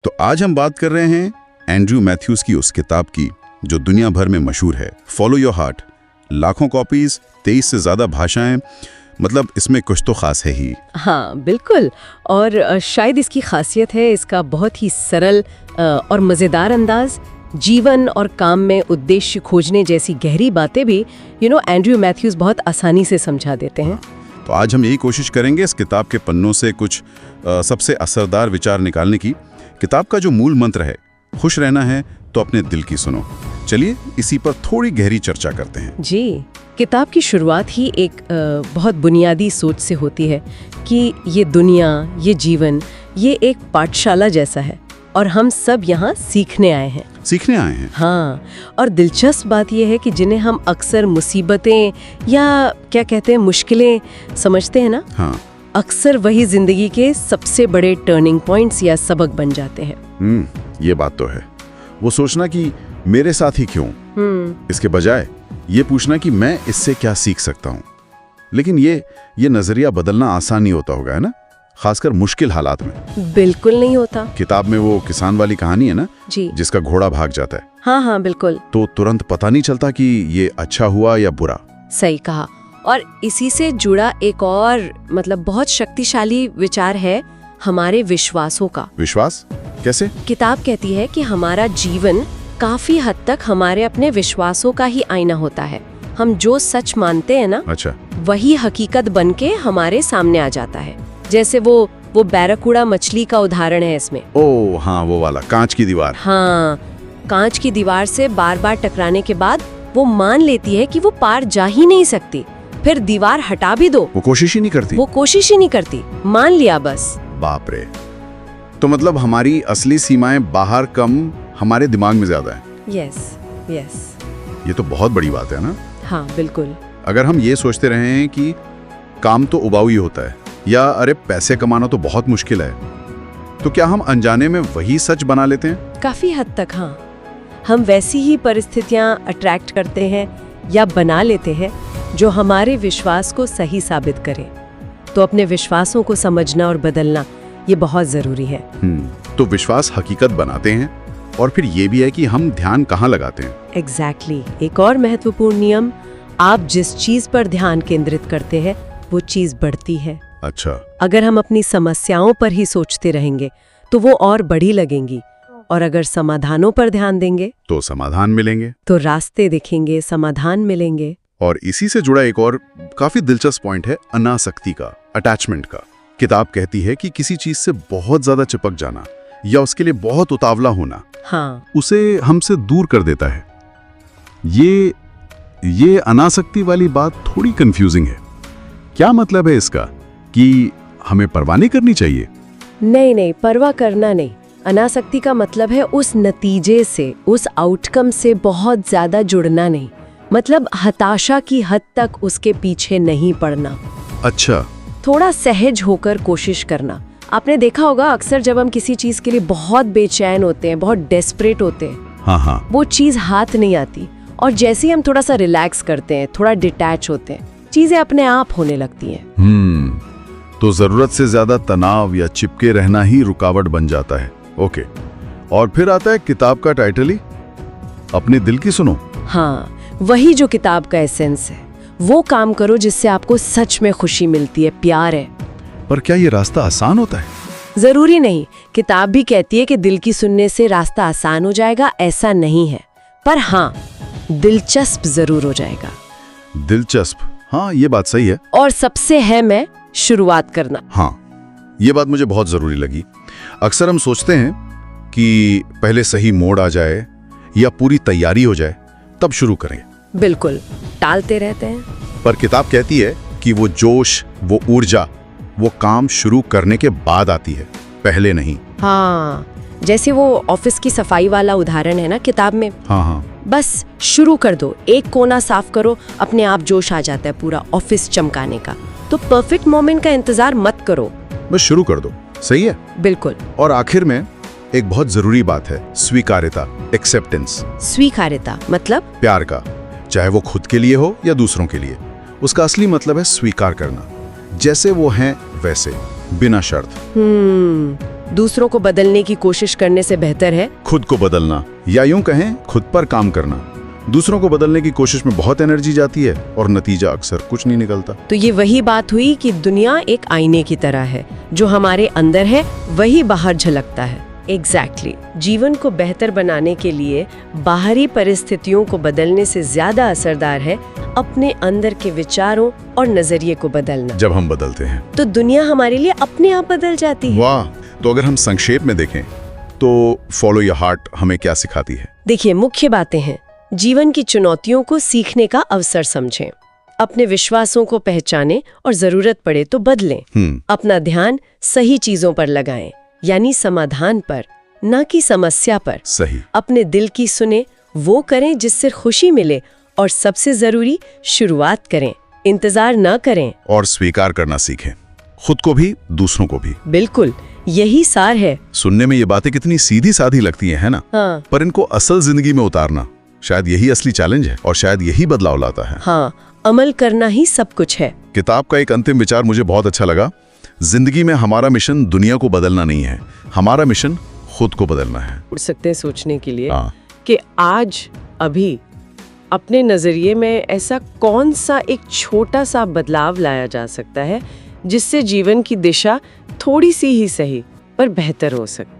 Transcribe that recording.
तो आज हम बात कर रहे हैं एंड्रयू मैथ्यूज की उस किताब की जो दुनिया भर में मशहूर है, फॉलो योर हार्ट। लाखों कॉपीज, 23 से ज़्यादा भाषाएं, मतलब इसमें कुछ तो खास है ही। हाँ बिल्कुल, और शायद इसकी खासियत है इसका बहुत ही सरल और मज़ेदार अंदाज। जीवन और काम में उद्देश्य खोजने जैसी गहरी बातें भी एंड्रयू मैथ्यूज बहुत आसानी से समझा देते हैं। तो आज हम यही कोशिश करेंगे इस किताब के पन्नों से कुछ सबसे असरदार विचार निकालने की। किताब का जो मूल मंत्र है, खुश रहना है तो अपने दिल की सुनो। चलिए इसी पर थोड़ी गहरी चर्चा करते हैं। जी, किताब की शुरुआत ही एक बहुत बुनियादी सोच से होती है कि ये दुनिया, ये जीवन, ये एक पाठशाला जैसा है और हम सब यहाँ सीखने आए हैं। सीखने आए हैं? हाँ, और दिलचस्प बात यह है कि जिन्हें हम अक्सर मुसीबतें या क्या कहते हैं मुश्किलें समझते हैं ना, हाँ, अक्सर वही जिंदगी के सबसे बड़े टर्निंग पॉइंट्स या सबक बन जाते हैं। ये बात तो है। वो सोचना कि मेरे साथ ही क्यों, इसके बजाय ये पूछना कि मैं इससे क्या सीख सकता हूँ। लेकिन ये नजरिया बदलना आसान नहीं होता होगा, है ना, खासकर मुश्किल हालात में। बिल्कुल नहीं होता। किताब में वो किसान वाली कहानी है ना जी, जिसका घोड़ा भाग जाता है। हाँ हाँ बिल्कुल। तो तुरंत पता नहीं चलता कि ये अच्छा हुआ या बुरा। सही कहा। और इसी से जुड़ा एक और बहुत शक्तिशाली विचार है हमारे विश्वासों का। विश्वास कैसे? किताब कहती है कि हमारा जीवन काफी हद तक हमारे अपने विश्वासों का ही आईना होता है। हम जो सच मानते हैं ना, अच्छा, वही हकीकत बनके हमारे सामने आ जाता है। जैसे वो बैराकूडा मछली का उदाहरण है इसमें। ओह हाँ, वो वाला कांच की दीवार। हाँ, कांच की दीवार से बार बार टकराने के बाद वो मान लेती है कि वो पार जा ही नहीं सकती। फिर दीवार हटा भी दो, वो कोशिश ही नहीं करती। मान लिया बस। बाप रे। तो मतलब हमारी असली सीमाएं बाहर कम, हमारे दिमाग में ज्यादा है। यस। ये तो बहुत बड़ी बात है ना। हाँ बिल्कुल। अगर हम ये सोचते रहे हैं कि काम तो उबाऊ ही होता है, या अरे पैसे कमाना तो बहुत मुश्किल है, तो क्या हम अनजाने में वही सच बना लेते हैं? काफी हद तक हाँ। हम वैसी ही परिस्थितियां अट्रैक्ट करते हैं या बना लेते हैं जो हमारे विश्वास को सही साबित करें। तो अपने विश्वासों को समझना और बदलना ये बहुत जरूरी है। तो विश्वास हकीकत बनाते हैं, और फिर ये भी है कि हम ध्यान कहाँ लगाते हैं। एग्जैक्टली। एक और महत्वपूर्ण नियम, आप जिस चीज पर ध्यान केंद्रित करते हैं वो चीज बढ़ती है। अच्छा। अगर हम अपनी समस्याओं पर ही सोचते रहेंगे तो वो और बड़ी लगेंगी, और अगर समाधानों पर ध्यान देंगे तो समाधान मिलेंगे, तो रास्ते दिखेंगे, समाधान मिलेंगे। और इसी से जुड़ा एक और काफी दिलचस्प पॉइंट है अनासक्ति का, अटैचमेंट का। किताब कहती है कि किसी चीज से बहुत ज्यादा चिपक जाना या उसके लिए बहुत उतावला होना, हाँ, उसे हमसे दूर कर देता है। ये अनासक्ति वाली बात थोड़ी कंफ्यूजिंग है। क्या मतलब है इसका कि हमें परवाह नहीं करनी चाहिए? नहीं, परवाह करना नहीं। अनासक्ति का मतलब है उस नतीजे से, उस आउटकम से बहुत ज्यादा जुड़ना नहीं। मतलब हताशा की हद तक उसके पीछे नहीं पड़ना। अच्छा। थोड़ा सहज होकर कोशिश करना। आपने देखा होगा अक्सर जब हम किसी चीज के लिए बहुत बेचैन होते हैं, बहुत डेस्परेट होते हैं, हाँ, वो चीज हाथ नहीं आती, और जैसे ही हम थोड़ा सा रिलैक्स करते हैं, थोड़ा डिटैच होते हैं, चीजें अपने आप होने लगती हैं। तो जरूरत से ज्यादा तनाव या चिपके रहना ही रुकावट बन जाता है। ओके। और फिर आता है किताब का टाइटल ही, अपने दिल की सुनो। हाँ, वही जो किताब का एसेंस है। वो काम करो जिससे आपको सच में खुशी मिलती है, प्यार है। पर क्या ये रास्ता आसान होता है? जरूरी नहीं। किताब भी कहती है कि दिल की सुनने से रास्ता आसान हो जाएगा, ऐसा नहीं है। पर हाँ, दिलचस्प जरूर हो जाएगा। दिलचस्प, हाँ ये बात सही है। और सबसे है शुरुआत करना। हाँ, ये बात मुझे बहुत जरूरी लगी। अक्सर हम सोचते हैं कि पहले सही मोड़ आ जाए या पूरी तैयारी हो जाए तब शुरू करें। बिल्कुल, टालते रहते हैं। पर किताब कहती है कि वो जोश, वो ऊर्जा, वो काम शुरू करने के बाद आती है, पहले नहीं। हाँ, जैसे वो ऑफिस की सफाई वाला उदाहरण है ना किताब में। हाँ। बस शुरू कर दो, एक कोना साफ करो, अपने आप जोश आ जाता है पूरा ऑफिस चमकाने का। तो परफेक्ट मोमेंट का इंतजार मत करो, बस शुरू कर दो। सही है। बिल्कुल। और आखिर में एक बहुत जरूरी बात है, स्वीकार्यता, एक्सेप्टेंस। स्वीकार्यता मतलब प्यार का, चाहे वो खुद के लिए हो या दूसरों के लिए। उसका असली मतलब है स्वीकार करना, जैसे वो हैं वैसे, बिना शर्त। दूसरों को बदलने की कोशिश करने से बेहतर है खुद को बदलना, या यूं कहें खुद पर काम करना। दूसरों को बदलने की कोशिश में बहुत एनर्जी जाती है और नतीजा अक्सर कुछ नहीं निकलता। तो ये वही बात हुई कि दुनिया एक आईने की तरह है, जो हमारे अंदर है वही बाहर झलकता है। एग्जैक्टली जीवन को बेहतर बनाने के लिए बाहरी परिस्थितियों को बदलने से ज्यादा असरदार है अपने अंदर के विचारों और नजरिए को बदलना। जब हम बदलते हैं तो दुनिया हमारे लिए अपने आप बदल जाती है। वाह! तो अगर हम संक्षेप में देखें तो फॉलो योर हार्ट हमें क्या सिखाती है? देखिए, मुख्य बातें हैं, जीवन की चुनौतियों को सीखने का अवसर समझें, अपने विश्वासों को पहचानें और जरूरत पड़े तो बदलें। अपना ध्यान सही चीजों पर लगाएं, यानी समाधान पर, न कि समस्या पर। सही। अपने दिल की सुने, वो करें जिससे खुशी मिले, और सबसे जरूरी शुरुआत करें, इंतजार न करें। और स्वीकार करना सीखें, खुद को भी दूसरों को भी। बिल्कुल, यही सार है। सुनने में ये बातें कितनी सीधी साधी लगती हैं, है ना? हाँ। पर इनको असल जिंदगी में उतारना शायद यही असली चैलेंज है, और शायद यही बदलाव लाता है। हाँ, अमल करना ही सब कुछ है। किताब का एक अंतिम विचार मुझे बहुत अच्छा लगा। जिंदगी में हमारा मिशन दुनिया को बदलना नहीं है, हमारा मिशन खुद को बदलना है। उठ सकते हैं सोचने के लिए हाँ। कि आज अभी अपने नजरिए में ऐसा कौन सा एक छोटा सा बदलाव लाया जा सकता है जिससे जीवन की दिशा थोड़ी सी ही सही पर बेहतर हो सकती है।